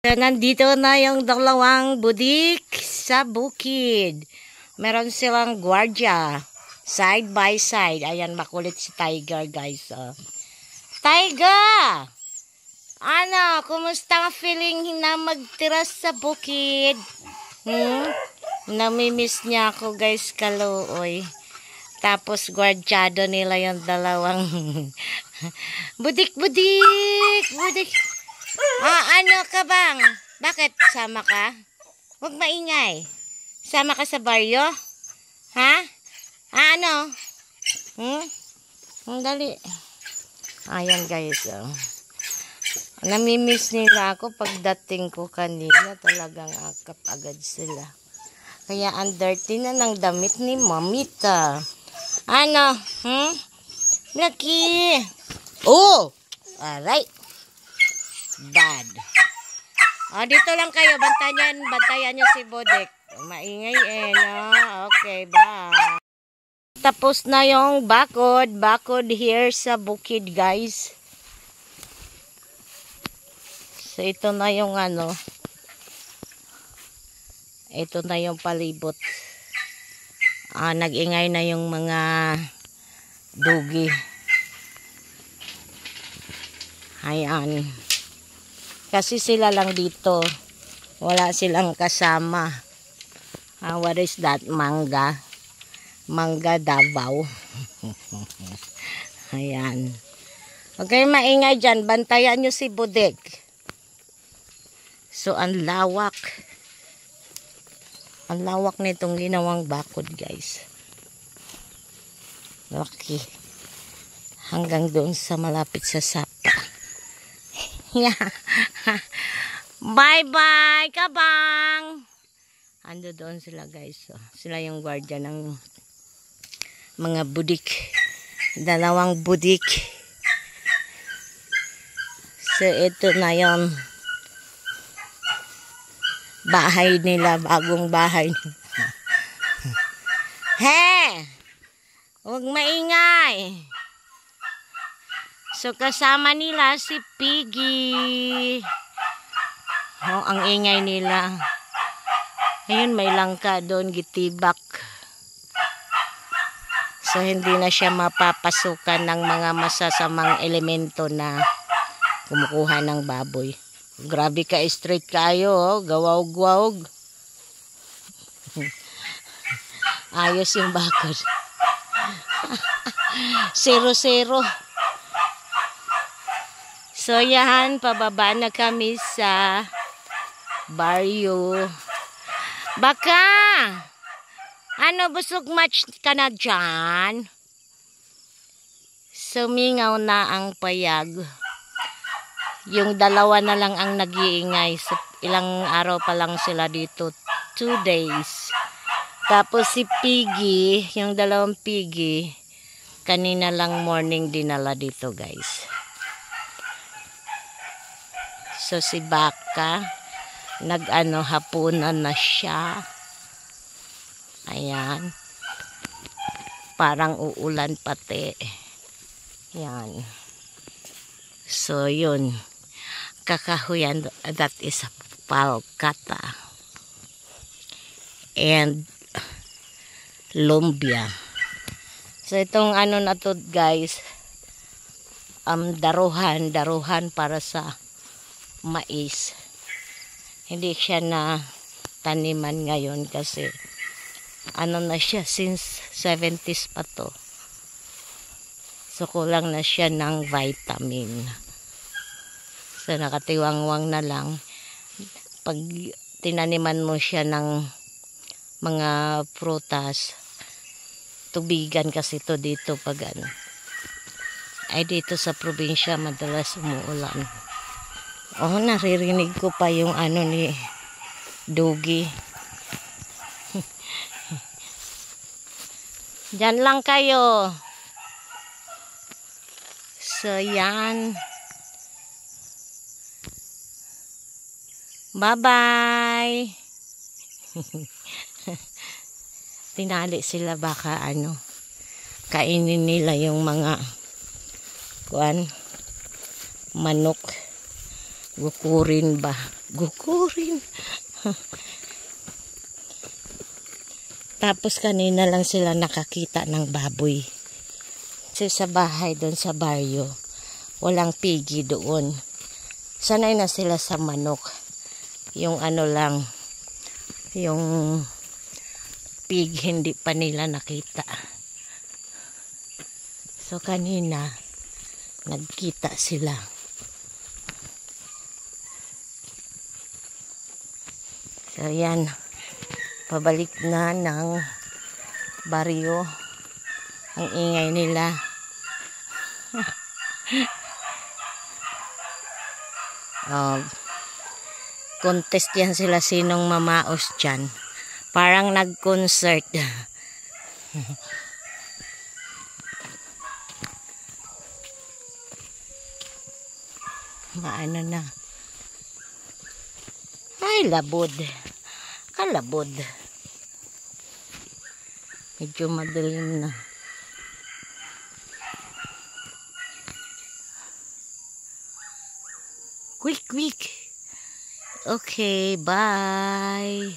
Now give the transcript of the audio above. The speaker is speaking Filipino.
Nandito na yung dalawang budik sa bukid. Meron silang gwardiya. Side by side. Ayan, makulit si Tiger, guys. Tiger! Ano, kumusta ang feeling na magtira sa bukid? Namimiss niya ako, guys, kaluoy. Tapos, gwardyado nila yung dalawang budik. Ano ka bang? Bakit? Sama ka? Huwag maingay. Sama ka sa baryo? Ha? Ano? Dali. Ayan, guys. Namimiss nila ako pagdating ko kanina. Talagang akap agad sila. Kaya ang dirty na ng damit ni Mamita. Ano? Lucky. Oh! Alright. Bad. Dito lang kayo. Bantayan nyo si Bodek. Maingay no? Okay, bye. Tapos na yung bakod. Bakod here sa bukid, guys. So, ito na yung ito na yung palibot. Nag-ingay na yung mga dugi. Ayan. Kasi sila lang dito. Wala silang kasama. What is that? Mangga. Mangga Davao. Ayan. Okay, maingay dyan. Bantayan nyo si Bodek. So, ang lawak. Ang lawak nitong ginawang bakod, guys. Laki. Hanggang doon sa malapit sa sapa. Yeah. Bye-bye, kabang! Ando doon sila, guys. Sila yung gwardiya ng mga budik. Dalawang budik. So, ito na yung bahay nila. Bagong bahay nila. He! Huwag maingay! So, kasama nila si Piggy. Ang ingay nila. Ayun, may langka doon, gitibak. So, hindi na siya mapapasukan ng mga masasamang elemento na kumukuha ng baboy. Grabe ka, straight kayo, gawawg-wawg. Ayos yung bakod. 0-0. So, yan, pababa na kami sa baryo. Baka, busog match ka na dyan? Sumingaw na ang payag. Yung dalawa na lang ang nag-iingay. So, ilang araw pa lang sila dito. 2 days. Tapos si Piggy, yung dalawang Piggy, kanina lang morning dinala dito, guys. So, si Baka, hapunan na siya. Ayan. Parang uulan pati. Ayan. So, yun. Kakahuyan, that is a palkata. And, lumbia. So, itong na to, guys, daruhan para sa mais. Hindi siya na taniman ngayon kasi na siya since 70s pa to. So kulang na siya ng vitamin. So nakatiwangwang na lang. Pag tinaniman mo siya ng mga prutas, tubigan kasi to dito pag ay dito sa probinsya madalas umuulan. Naririnig ko pa yung ni Dugi. Diyan lang kayo. So, yan. Bye-bye. Tinali sila baka kainin nila yung mga manok. Gukurin ba? gugurin. Tapos kanina lang sila nakakita ng baboy. Kasi sa bahay doon sa baryo, walang pigi doon. Sanay na sila sa manok. Yung ano lang, yung pig hindi pa nila nakita. So kanina, nagkita sila. So yan. Pabalik na ng baryo. Ang ingay nila. Contest yan sila sinong mamaos dyan. Parang nag-concert. Maano na. Ay, labod. Kalabod. Medyo madilim na. Quick, quick. Okay, bye.